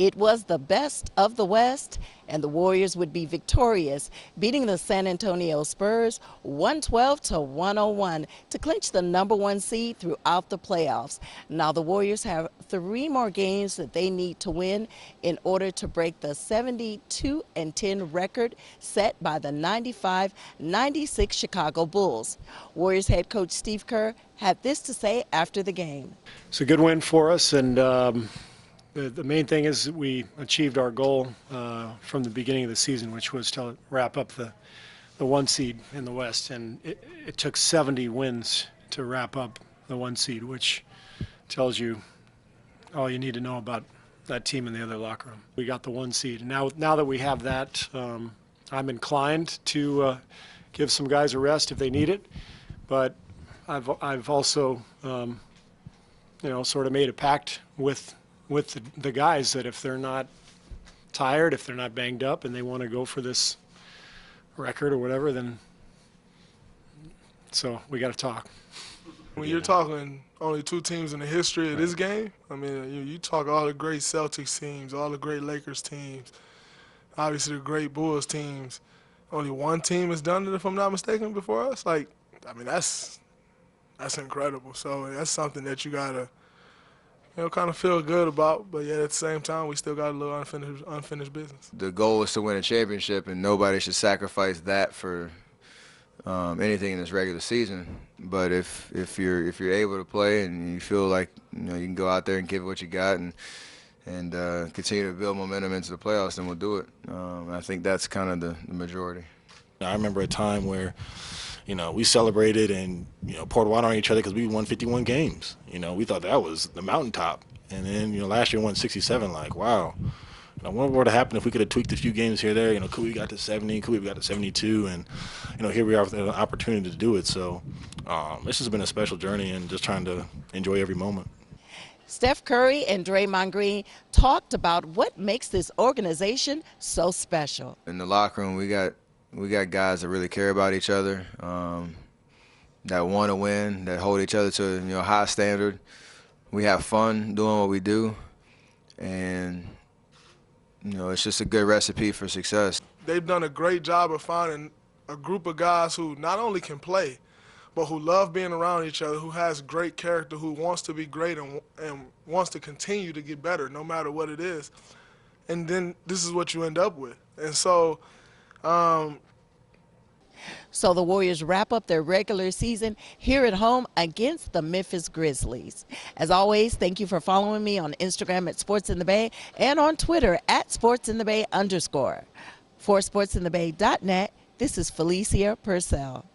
It was the best of the West, and the Warriors would be victorious, beating the San Antonio Spurs 112-101 to clinch the #1 seed throughout the playoffs. Now the Warriors have 3 more games that they need to win in order to break the 72-10 record set by the 95-96 Chicago Bulls. Warriors head coach Steve Kerr had this to say after the game. It's a good win for us, and the main thing is that we achieved our goal from the beginning of the season, which was to wrap up the 1 seed in the West, and it took 70 wins to wrap up the 1 seed, which tells you all you need to know about that team in the other locker room. We got the 1 seed. Now that we have that, I'm inclined to give some guys a rest if they need it, but I've also sort of made a pact with the guys that if they're not tired, if they're not banged up, and they want to go for this record or whatever, then so we got to talk. When you're talking only 2 teams in the history of this game, I mean, you talk all the great Celtics teams, all the great Lakers teams, obviously the great Bulls teams. Only 1 team has done it, if I'm not mistaken, before us. Like, I mean, that's incredible. So that's something that you gotta, kind of feel good about. But yet at the same time, we still got a little unfinished business. The goal is to win a championship, and nobody should sacrifice that for anything in this regular season. But if you're able to play and you feel like you can go out there and give it what you got and continue to build momentum into the playoffs, then we'll do it. I think that's kind of the majority. I remember a time where we celebrated and poured water on each other because we won 51 games. We thought that was the mountaintop, and then last year we won 67. Like, wow. I wonder what would have happened if we could have tweaked a few games here or there. Could we have got to 70? Could we have got to 72? And here we are with an opportunity to do it. So this has been a special journey, and just trying to enjoy every moment. Steph Curry and Draymond Green talked about what makes this organization so special. In the locker room, we got guys that really care about each other, that want to win, that hold each other to a high standard. We have fun doing what we do, and it's just a good recipe for success. They've done a great job of finding a group of guys who not only can play, but who love being around each other, who has great character, who wants to be great and wants to continue to get better no matter what it is. And then this is what you end up with. And so So the Warriors wrap up their regular season here at home against the Memphis Grizzlies. As always, thank you for following me on Instagram at Sports in the Bay and on Twitter at SportsInTheBay_. For SportsInTheBay.net, this is Felicia Purcell.